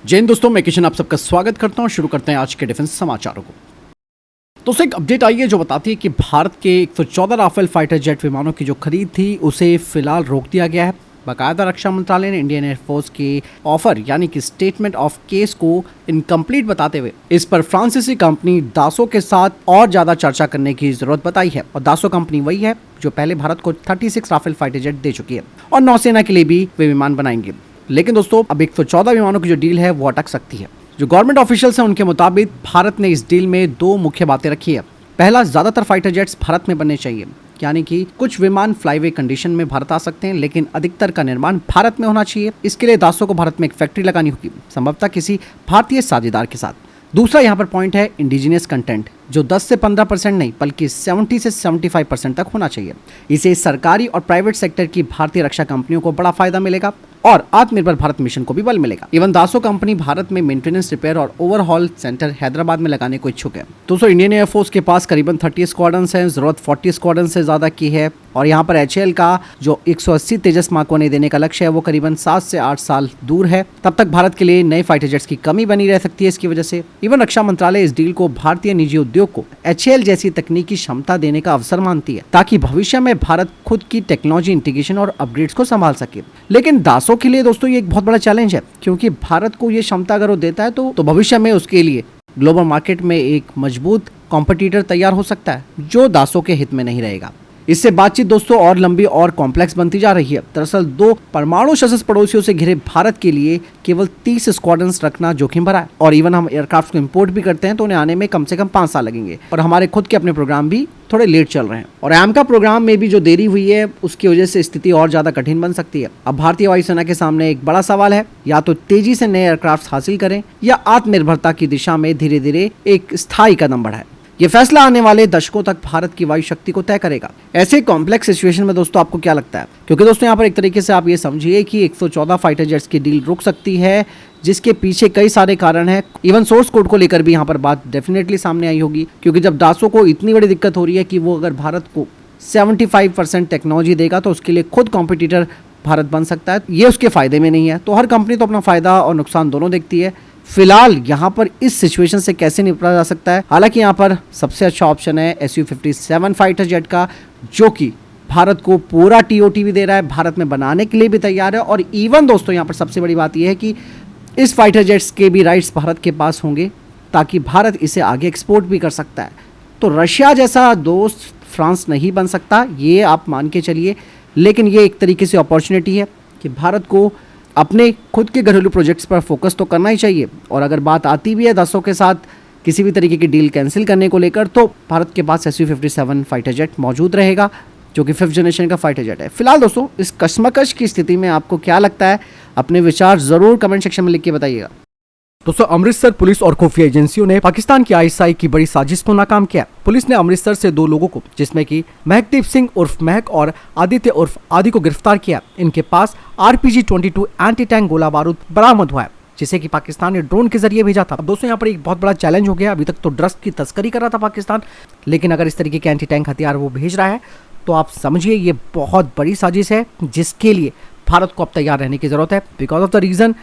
जय हिंद दोस्तों, मैं किशन आप सबका स्वागत करता हूं। शुरू करते हैं आज के डिफेंस समाचारों को। दोस्तों, एक अपडेट आई है जो बताती है कि भारत के 114 राफेल फाइटर जेट विमानों की जो खरीद थी उसे फिलहाल रोक दिया गया है। बाकायदा रक्षा मंत्रालय ने इंडियन एयरफोर्स के ऑफर यानी कि स्टेटमेंट ऑफ केस को इनकम्प्लीट बताते हुए इस पर फ्रांसीसी कंपनी दासो के साथ और ज्यादा चर्चा करने की जरूरत बताई है। और दासो कंपनी वही है जो पहले भारत को 36 राफेल फाइटर जेट दे चुकी है और नौसेना के लिए भी वे विमान बनाएंगे। लेकिन दोस्तों, अब 114 विमानों की जो डील है वो अटक सकती है। जो गवर्नमेंट ऑफिशियल्स हैं उनके मुताबिक भारत ने इस डील में दो मुख्य बातें रखी है। पहला, ज्यादातर फाइटर जेट्स भारत में बनने चाहिए, यानी कि कुछ विमान फ्लाईवे कंडीशन में भारत आ सकते हैं लेकिन अधिकतर का निर्माण भारत में होना चाहिए। इसके लिए दासो को भारत में एक फैक्ट्री लगानी होगी, संभवतः किसी भारतीय साझेदार के साथ। दूसरा यहाँ पर पॉइंट है इंडिजिनियस कंटेंट, जो 10 से 15% नहीं बल्कि 70 से 75% तक होना चाहिए। इसे सरकारी और प्राइवेट सेक्टर की भारतीय रक्षा कंपनियों को बड़ा फायदा मिलेगा और आत्मनिर्भर भारत मिशन को भी बल मिलेगा। इवन दासो कंपनी भारत में मेंटेनेंस, रिपेयर और ओवरहॉल सेंटर हैदराबाद में लगाने को इच्छुक है। दोस्तों, इंडियन एयरफोर्स के पास करीबन 30 स्क्वाड्रन है, जरूरत 40 स्क्वाड्रन से ज्यादा की है। और यहाँ पर HAL का जो 180 तेजस मार्क 1 देने का लक्ष्य है वो करीबन 7 से 8 साल दूर है। तब तक भारत के लिए नए फाइटर जेट्स की कमी बनी रह सकती है। इसकी वजह से इवन रक्षा मंत्रालय इस डील को भारतीय निजी उद्योग को HAL जैसी तकनीकी क्षमता देने का अवसर मानती है, ताकि भविष्य में भारत खुद की टेक्नोलॉजी इंटीग्रेशन और अपग्रेड्स को संभाल सके। लेकिन दासो के लिए दोस्तों ये एक बहुत बड़ा चैलेंज है, क्योंकि भारत को ये क्षमता अगर वो देता है तो भविष्य में उसके लिए ग्लोबल मार्केट में एक मजबूत कॉम्पिटिटर तैयार हो सकता है, जो दासो के हित में नहीं रहेगा। इससे बातचीत दोस्तों और लंबी और कॉम्प्लेक्स बनती जा रही है। दरअसल दो परमाणु सशस्त्र पड़ोसियों से घिरे भारत के लिए केवल 30 स्क्वाड्रन्स रखना जोखिम भरा है। और इवन हम एयरक्राफ्ट को इंपोर्ट भी करते हैं तो उन्हें आने में कम से कम 5 साल लगेंगे। और हमारे खुद के अपने प्रोग्राम भी थोड़े लेट चल रहे हैं। और AMCA प्रोग्राम में भी जो देरी हुई है उसकी वजह से स्थिति और ज्यादा कठिन बन सकती है। अब भारतीय वायुसेना के सामने एक बड़ा सवाल है, या तो तेजी से नए एयरक्राफ्ट हासिल करें या आत्मनिर्भरता की दिशा में धीरे धीरे एक स्थायी कदम बढ़ाएं। ये फैसला आने वाले दशकों तक भारत की वायु शक्ति को तय करेगा। ऐसे कॉम्प्लेक्स सिचुएशन में दोस्तों आपको क्या लगता है? क्योंकि दोस्तों यहाँ पर एक तरीके से आप ये समझिए कि 114 फाइटर जेट्स की डील रुक सकती है, जिसके पीछे कई सारे कारण हैं। इवन सोर्स कोड को लेकर भी यहाँ पर बात डेफिनेटली सामने आई होगी, क्योंकि जब दासो को इतनी बड़ी दिक्कत हो रही है कि वो अगर भारत को 75% टेक्नोलॉजी देगा तो उसके लिए खुद कॉम्पिटिटर भारत बन सकता है। ये उसके फायदे में नहीं है। तो हर कंपनी तो अपना फायदा और नुकसान दोनों देखती है। फिलहाल यहाँ पर इस सिचुएशन से कैसे निपटा जा सकता है? हालांकि यहाँ पर सबसे अच्छा ऑप्शन है Su-57 फाइटर जेट का, जो कि भारत को पूरा TOT भी दे रहा है, भारत में बनाने के लिए भी तैयार है। और इवन दोस्तों यहाँ पर सबसे बड़ी बात यह है कि इस फाइटर जेट्स के भी राइट्स भारत के पास होंगे, ताकि भारत इसे आगे एक्सपोर्ट भी कर सकता है। तो रशिया जैसा दोस्त फ्रांस नहीं बन सकता, ये आप मान के चलिए। लेकिन ये एक तरीके से अपॉर्चुनिटी है कि भारत को अपने खुद के घरेलू प्रोजेक्ट्स पर फोकस तो करना ही चाहिए। और अगर बात आती भी है दासो के साथ किसी भी तरीके की डील कैंसिल करने को लेकर, तो भारत के पास Su-57 फाइटर जेट मौजूद रहेगा, जो कि 5th जनरेशन का फाइटर जेट है। फिलहाल दोस्तों, इस कश्मकश की स्थिति में आपको क्या लगता है? अपने विचार जरूर कमेंट सेक्शन में लिख के बताइएगा। दोस्तों, अमृतसर पुलिस और खुफिया एजेंसियों ने पाकिस्तान की ISI की बड़ी साजिश को नाकाम किया। पुलिस ने अमृतसर से 2 लोगों को, जिसमें कि महकदीप सिंह उर्फ महक और आदित्य उर्फ आदि को गिरफ्तार किया। इनके पास RPG-22 एंटी टैंक गोला बारूद बरामद हुआ है, जिसे कि पाकिस्तान ने ड्रोन के जरिए भेजा था। अब दोस्तों यहाँ पर एक बहुत बड़ा चैलेंज हो गया। अभी तक तो ड्रग्स की तस्करी कर रहा था पाकिस्तान, लेकिन अगर इस तरीके के एंटी टैंक हथियार वो भेज रहा है तो आप समझिए ये बहुत बड़ी साजिश है, जिसके लिए भारत को अब तैयार रहने की जरूरत है। बिकॉज ऑफ द रीजन,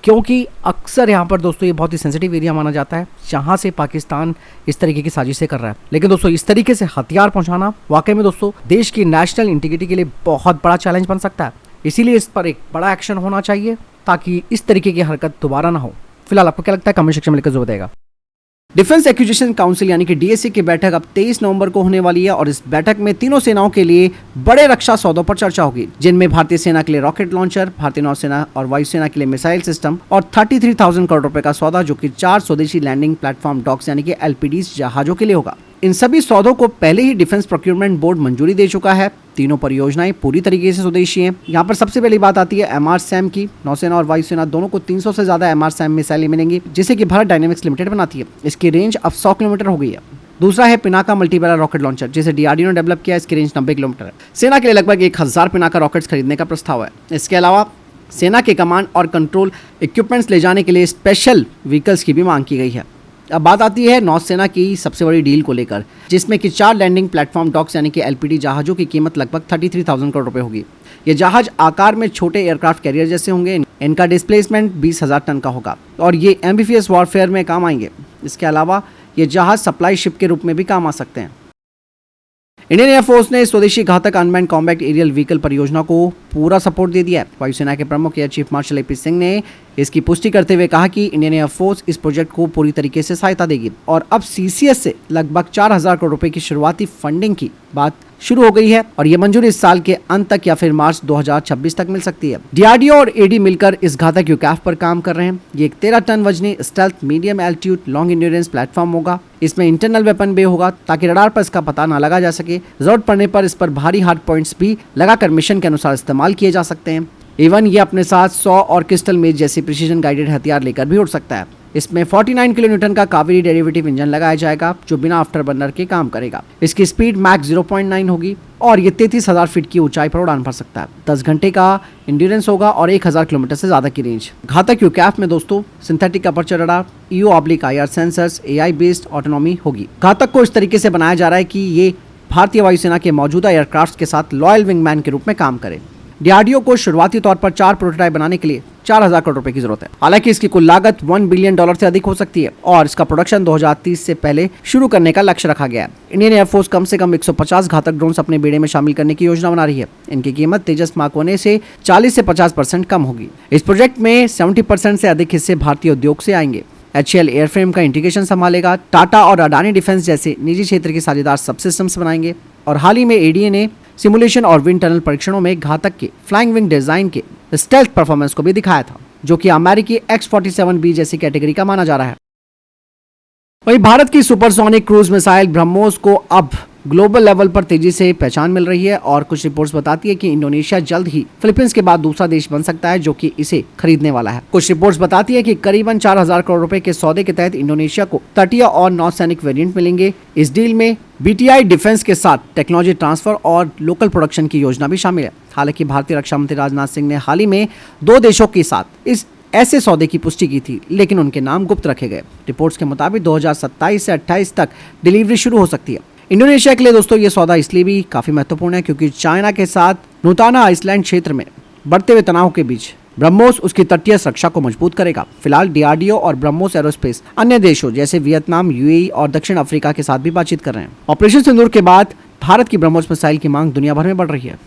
क्योंकि अक्सर यहाँ पर दोस्तों ये बहुत ही सेंसिटिव एरिया माना जाता है, जहाँ से पाकिस्तान इस तरीके की साजिशें कर रहा है। लेकिन दोस्तों इस तरीके से हथियार पहुँचाना वाकई में दोस्तों देश की नेशनल इंटीग्रिटी के लिए बहुत बड़ा चैलेंज बन सकता है। इसीलिए इस पर एक बड़ा एक्शन होना चाहिए, ताकि इस तरीके की हरकत दोबारा ना हो। फिलहाल आपको क्या लगता है? कमेंट सेक्शन में लिखकर जरूर बताइएगा। डिफेंस एक्विजिशन काउंसिल यानी कि DAC की बैठक अब 23 नवंबर को होने वाली है। और इस बैठक में तीनों सेनाओं के लिए बड़े रक्षा सौदों पर चर्चा होगी, जिनमें भारतीय सेना के लिए रॉकेट लॉन्चर, भारतीय नौसेना और वायुसेना के लिए मिसाइल सिस्टम और 33,000 करोड़ रुपए का सौदा, जो कि 4 स्वदेशी लैंडिंग प्लेटफॉर्म डॉक्स यानी कि LPDs जहाजों के लिए होगा। इन सभी सौदों को पहले ही डिफेंस प्रोक्योरमेंट बोर्ड मंजूरी दे चुका है। तीनों परियोजनाएं पूरी तरीके से स्वदेशी हैं। यहाँ पर सबसे पहली बात आती है MRSAM की। नौसेना और वायुसेना दोनों को 300 से ज्यादा MRSAM मिसाइलें मिलेंगी, जिसे कि भारत डायनेमिक्स लिमिटेड बनाती है। इसकी रेंज अब 100 किलोमीटर हो गई है। दूसरा है पिनाका मल्टीबैरल रॉकेट लॉन्चर, जिसे DRDO ने डेवलप किया है। इसकी रेंज 90 किलोमीटर है। सेना के लिए लगभग 1000 पिनाका रॉकेट्स खरीदने का प्रस्ताव है। इसके अलावा सेना के कमांड और कंट्रोल इक्विपमेंट्स ले जाने के लिए स्पेशल व्हीकल्स की भी मांग की गई है। अब बात आती है नौसेना की सबसे बड़ी डील को लेकर, जिसमें कि 4 लैंडिंग प्लेटफॉर्म डॉक्स यानी कि एलपीडी जहाज़ों की कीमत लगभग 33,000 करोड़ रुपए होगी। ये जहाज आकार में छोटे एयरक्राफ्ट कैरियर जैसे होंगे। इनका डिस्प्लेसमेंट 20,000 टन का होगा और ये एम्फीबियस वॉरफेयर में काम आएंगे। इसके अलावा ये जहाज सप्लाई शिप के रूप में भी काम आ सकते हैं। इंडियन एयरफोर्स ने स्वदेशी घातक अनमैन्ड कॉम्बैट एरियल व्हीकल परियोजना को पूरा सपोर्ट दे दिया है। वायुसेना के प्रमुख air chief marshal AP Singh ने इसकी पुष्टि करते हुए कहा कि इंडियन एयरफोर्स इस प्रोजेक्ट को पूरी तरीके से सहायता देगी और अब सीसीएस से लगभग 4,000 करोड़ रुपए की शुरुआती फंडिंग की बात शुरू हो गई है और ये मंजूरी इस साल के अंत तक या फिर मार्च 2026 तक मिल सकती है। डीआरडीओ और एडी मिलकर इस घातक यूकैफ पर काम कर रहे हैं। ये एक 13 टन वजनी stealth medium altitude long endurance platform होगा। इसमें इंटरनल वेपन बे होगा ताकि रडार पर इसका पता न लगा जा सके। जरूरत पड़ने पर इस पर भारी हार्ड पॉइंट्स भी लगाकर मिशन के अनुसार इस्तेमाल किए जा सकते हैं। इवन ये अपने साथ 100 और क्रिस्टल मेज जैसे प्रिसीजन गाइडेड हथियार लेकर भी उड़ सकता है। इसमें 49 किलोन्यूटन का कावेरी डेरिवेटिव इंजन लगाया जाएगा जो बिना आफ्टर बर्नर के काम करेगा। इसकी स्पीड मैक 0.9 होगी और ये 33,000 फीट की ऊंचाई पर उड़ान भर सकता है। 10 घंटे का इंड्योरेंस होगा और 1,000 किलोमीटर से ज्यादा की रेंज। घातक यूकैफ में दोस्तों synthetic aperture radar, EO/IR sensors, AI based autonomy होगी। घातक को इस तरीके से बनाया जा रहा है कि ये भारतीय वायुसेना के मौजूदा एयरक्राफ्ट के साथ लॉयल विंगमैन के रूप में काम करे। डीआरडीओ को शुरुआती तौर पर 4 प्रोटोटाइप बनाने के लिए 4,000 करोड़ रुपए की जरूरत है। हालांकि इसकी कुल लागत $1 बिलियन से अधिक हो सकती है और इसका प्रोडक्शन 2030 से पहले शुरू करने का लक्ष्य रखा गया है। इंडियन एयरफोर्स कम से कम 150 घातक ड्रोन्स अपने बेड़े में शामिल करने की योजना बना रही है। इनकी कीमत तेजस मार्क 1 से 40 से 50% कम होगी। इस प्रोजेक्ट में 70% से अधिक हिस्से भारतीय उद्योग से आएंगे। HAL एयरफ्रेम का इंटीग्रेशन संभालेगा। टाटा और अडानी डिफेंस जैसे निजी क्षेत्र के साझेदार सब सिस्टम्स बनाएंगे और हाल ही में एडीए ने सिमुलेशन और विंड टनल परीक्षणों में घातक के फ्लाइंग विंग डिजाइन के स्टेल्थ परफॉर्मेंस को भी दिखाया था, जो कि अमेरिकी X-47B जैसी कैटेगरी का माना जा रहा है। वहीं भारत की सुपरसोनिक क्रूज मिसाइल ब्रह्मोस को अब ग्लोबल लेवल पर तेजी से पहचान मिल रही है और कुछ रिपोर्ट्स बताती है कि इंडोनेशिया जल्द ही फिलीपींस के बाद दूसरा देश बन सकता है जो कि इसे खरीदने वाला है। कुछ रिपोर्ट्स बताती है कि करीबन 4,000 करोड़ रुपए के सौदे के तहत इंडोनेशिया को तटीय और नौसैनिक वेरिएंट मिलेंगे। इस डील में BTI डिफेंस के साथ टेक्नोलॉजी ट्रांसफर और लोकल प्रोडक्शन की योजना भी शामिल है। हालांकि भारतीय रक्षा मंत्री राजनाथ सिंह ने हाल ही में 2 देशों के साथ इस ऐसे सौदे की पुष्टि की थी, लेकिन उनके नाम गुप्त रखे गए। रिपोर्ट्स के मुताबिक 2027 से 28 तक डिलीवरी शुरू हो सकती है। इंडोनेशिया के लिए दोस्तों ये सौदा इसलिए भी काफी महत्वपूर्ण है क्योंकि चाइना के साथ नुताना आइसलैंड क्षेत्र में बढ़ते हुए तनाव के बीच ब्रह्मोस उसकी तटीय सुरक्षा को मजबूत करेगा। फिलहाल डीआरडीओ और ब्रह्मोस एरोस्पेस अन्य देशों जैसे वियतनाम, UAE और दक्षिण अफ्रीका के साथ भी बातचीत कर रहे हैं। ऑपरेशन सिंदूर के बाद भारत की ब्रह्मोस मिसाइल की मांग दुनिया भर में बढ़ रही है।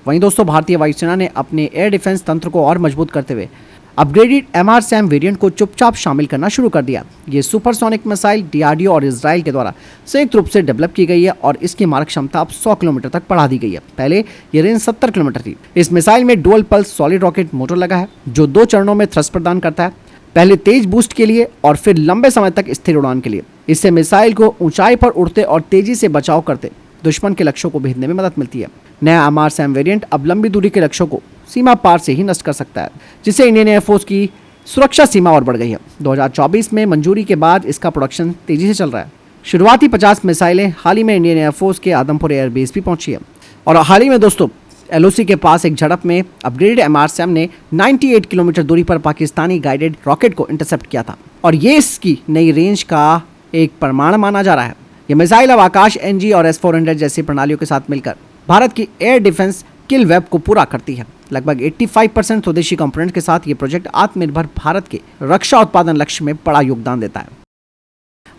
वहीं दोस्तों भारतीय वायुसेना ने अपने एयर डिफेंस तंत्र को और मजबूत करते हुए अपग्रेडेड MRSAM वेरिएंट को चुपचाप शामिल करना शुरू कर दिया। ये सुपरसोनिक मिसाइल डीआरडीओ और इजराइल के द्वारा संयुक्त रूप से डेवलप की गई है और इसकी मारक क्षमता अब 100 किलोमीटर तक बढ़ा दी गई है। पहले ये रेंज 70 किलोमीटर थी। इस मिसाइल में dual pulse solid rocket motor लगा है जो 2 चरणों में थ्रस्ट प्रदान करता है, पहले तेज बूस्ट के लिए और फिर लंबे समय तक स्थिर उड़ान के लिए। इससे मिसाइल को ऊंचाई पर उड़ते और तेजी से बचाव करते दुश्मन के लक्ष्यों को भेदने में मदद मिलती है। नया MRSAM वेरिएंट अब लंबी दूरी के लक्ष्यों को सीमा पार से ही नष्ट कर सकता है, जिससे इंडियन एयरफोर्स की सुरक्षा सीमा और बढ़ गई है। 2024 में मंजूरी के बाद इसका प्रोडक्शन तेजी से चल रहा है। शुरुआती 50 मिसाइलें हाल ही में इंडियन एयरफोर्स के आदमपुर एयरबेस भी पहुंची है और हाल ही में दोस्तों LOC के पास एक झड़प में अपग्रेडेड MRSAM ने 98 किलोमीटर दूरी पर पाकिस्तानी गाइडेड रॉकेट को इंटरसेप्ट किया था और ये इसकी नई रेंज का एक प्रमाण माना जा रहा है। ये मिसाइल अब आकाश NG और S-400 जैसी प्रणालियों के साथ मिलकर भारत की एयर डिफेंस किल वेब को पूरा करती है। लगभग 85% स्वदेशी कंपोनेंट के साथ ये प्रोजेक्ट आत्मनिर्भर भारत के रक्षा उत्पादन लक्ष्य में बड़ा योगदान देता है।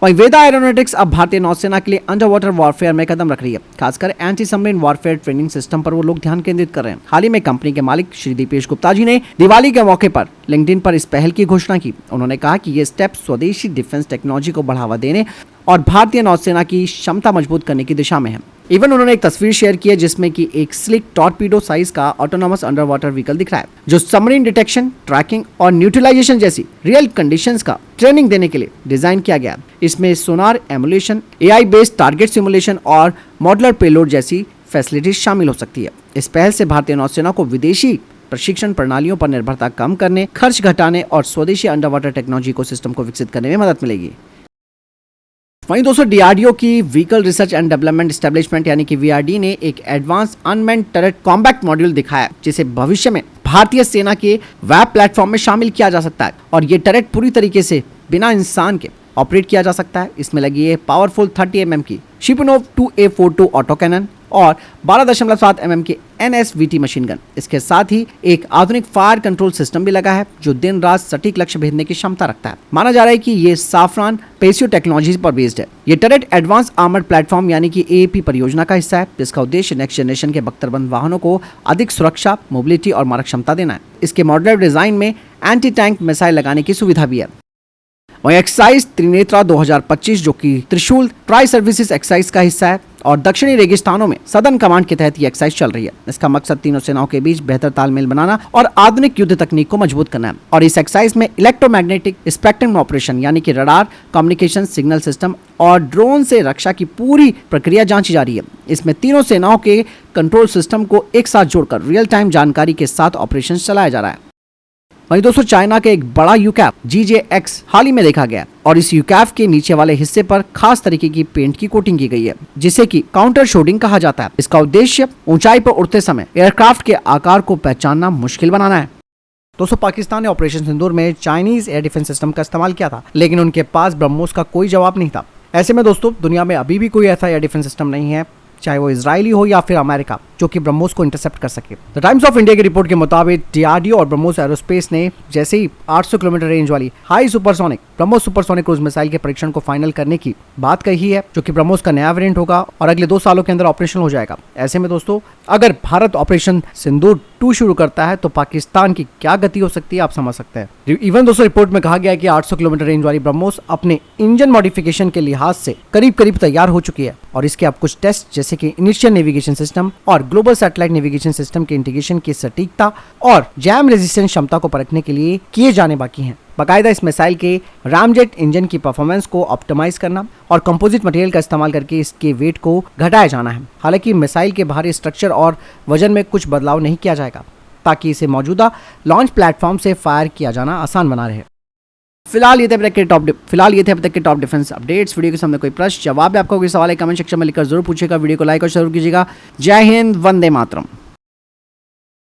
वहीं वेदा एरोनॉटिक्स अब भारतीय नौसेना के लिए अंडर वाटर वॉरफेयर में कदम रख रही है। खासकर anti submarine warfare training system पर वो लोग ध्यान केंद्रित कर रहे हैं। हाल ही में कंपनी के मालिक श्री दीपेश गुप्ता जी ने दिवाली के मौके पर लिंक्डइन पर इस पहल की घोषणा की। उन्होंने कहा कि ये स्टेप स्वदेशी डिफेंस टेक्नोलॉजी को बढ़ावा देने और भारतीय नौसेना की क्षमता मजबूत करने की दिशा में है। इवन उन्होंने एक तस्वीर शेयर की है जिसमें कि एक स्लिक टॉर्पीडो साइज का ऑटोनोमस अंडर वाटर व्हीकल दिख रहा है जो सबमरीन डिटेक्शन, ट्रैकिंग और न्यूट्रलाइजेशन जैसी रियल कंडीशंस का ट्रेनिंग देने के लिए डिजाइन किया गया है। इसमें sonar emulation, AI based target simulation और मॉडुलर पेलोड जैसी फैसिलिटीज शामिल हो सकती है। इस पहल से भारतीय नौसेना को विदेशी प्रशिक्षण प्रणालियों पर निर्भरता कम करने, खर्च घटाने और स्वदेशी अंडर वाटर टेक्नोलॉजी इकोसिस्टम को विकसित करने में मदद मिलेगी। वहीं दोस्तों डीआरडीओ की vehicle research and development establishment यानी कि VRD ने एक advance unmanned turret combat module दिखाया जिसे भविष्य में भारतीय सेना के वेब प्लेटफॉर्म में शामिल किया जा सकता है और ये टरेट पूरी तरीके से बिना इंसान के ऑपरेट किया जा सकता है। इसमें लगी है पावरफुल 30 mm की शिपनोव 2A42 ऑटो कैनन और 12.7 mm की NSVT मशीन गन। इसके साथ ही एक आधुनिक फायर कंट्रोल सिस्टम भी लगा है जो दिन रात सटीक लक्ष्य भेदने की क्षमता रखता है। माना जा रहा है कि ये साफरान पेसियो टेक्नोलॉजी पर बेस्ड है। ये टरेट एडवांस आर्मर्ड प्लेटफॉर्म यानी कि AAP परियोजना का हिस्सा है, जिसका उद्देश्य नेक्स्ट जनरेशन के बख्तरबंद वाहनों को अधिक सुरक्षा, मोबिलिटी और मारक क्षमता देना है। इसके मॉडुलर डिजाइन में एंटी टैंक मिसाइल लगाने की सुविधा भी है। वहीं एक्साइज त्रिनेत्रा 2025 जो कि त्रिशूल ट्राई सर्विसेज एक्साइज का हिस्सा है और दक्षिणी रेगिस्तानों में सदर्न कमांड के तहत ये एक्साइज चल रही है। इसका मकसद तीनों सेनाओं के बीच बेहतर तालमेल बनाना और आधुनिक युद्ध तकनीक को मजबूत करना है। और इस एक्साइज में इलेक्ट्रोमैग्नेटिक स्पेक्ट्रम ऑपरेशन यानी कि रडार, कम्युनिकेशन, सिग्नल सिस्टम और ड्रोन से रक्षा की पूरी प्रक्रिया जांची जा रही है। इसमें तीनों सेनाओं के कंट्रोल सिस्टम को एक साथ जोड़कर रियल टाइम जानकारी के साथ ऑपरेशन चलाया जा रहा है। वहीं दोस्तों चाइना के एक बड़ा यूकैफ GJ-X हाल ही में देखा गया और इस यूकैफ के नीचे वाले हिस्से पर खास तरीके की पेंट की कोटिंग की गई है जिसे कि काउंटर शोडिंग कहा जाता है। इसका उद्देश्य ऊंचाई पर उड़ते समय एयरक्राफ्ट के आकार को पहचानना मुश्किल बनाना है। दोस्तों पाकिस्तान ने ऑपरेशन सिंदूर में चाइनीज एयर डिफेंस सिस्टम का इस्तेमाल किया था, लेकिन उनके पास ब्रह्मोस का कोई जवाब नहीं था। ऐसे में दोस्तों दुनिया में अभी भी कोई ऐसा एयर डिफेंस सिस्टम नहीं है, चाहे वो इजरायली हो या फिर अमेरिका, जो कि ब्रह्मोस को इंटरसेप्ट कर सके। द टाइम्स ऑफ इंडिया की रिपोर्ट के मुताबिक DRDO और ब्रह्मोस एरोस्पेस ने जैसे ही 800 किलोमीटर रेंज वाली high supersonic BrahMos supersonic cruise missile के परीक्षण को फाइनल करने की बात कही है, जो कि ब्रह्मोस का नया वेरिएंट होगा और अगले 2 सालों के अंदर ऑपरेशनल हो जाएगा। ऐसे में दोस्तों अगर भारत ऑपरेशन सिंदूर 2 शुरू करता है तो पाकिस्तान की क्या गति हो सकती है आप समझ सकते हैं। इवन दोस्तों रिपोर्ट में कहा गया है कि 800 किलोमीटर रेंज वाली ब्रह्मोस अपने इंजन मॉडिफिकेशन के लिहाज से करीब तैयार हो चुकी है और इसके अब कुछ टेस्ट जैसे कि इनिशियल नेविगेशन सिस्टम और ग्लोबल सैटेलाइट नेविगेशन सिस्टम के इंटीग्रेशन की सटीकता और जैम रेजिस्टेंस क्षमता को परखने के लिए किए जाने बाकी हैं। बाकायदा इस मिसाइल के रामजेट इंजन की परफॉर्मेंस को ऑप्टिमाइज करना और कंपोजिट मटेरियल का इस्तेमाल करके इसके वेट को घटाया जाना है। हालांकि मिसाइल के बाहरी स्ट्रक्चर और वजन में कुछ बदलाव नहीं किया जाएगा ताकि इसे मौजूदा लॉन्च प्लेटफॉर्म से फायर किया जाना आसान बना रहे। फिलहाल ये थे अब तक के टॉप डिफेंस अपडेट्स। वीडियो के सामने कोई प्रश्न जवाब है, आपका कोई सवाल है कमेंट सेक्शन में लिखकर जरूर पूछेगा। वीडियो को लाइक और शेयर कीजिएगा। जय हिंद, वंदे मातरम।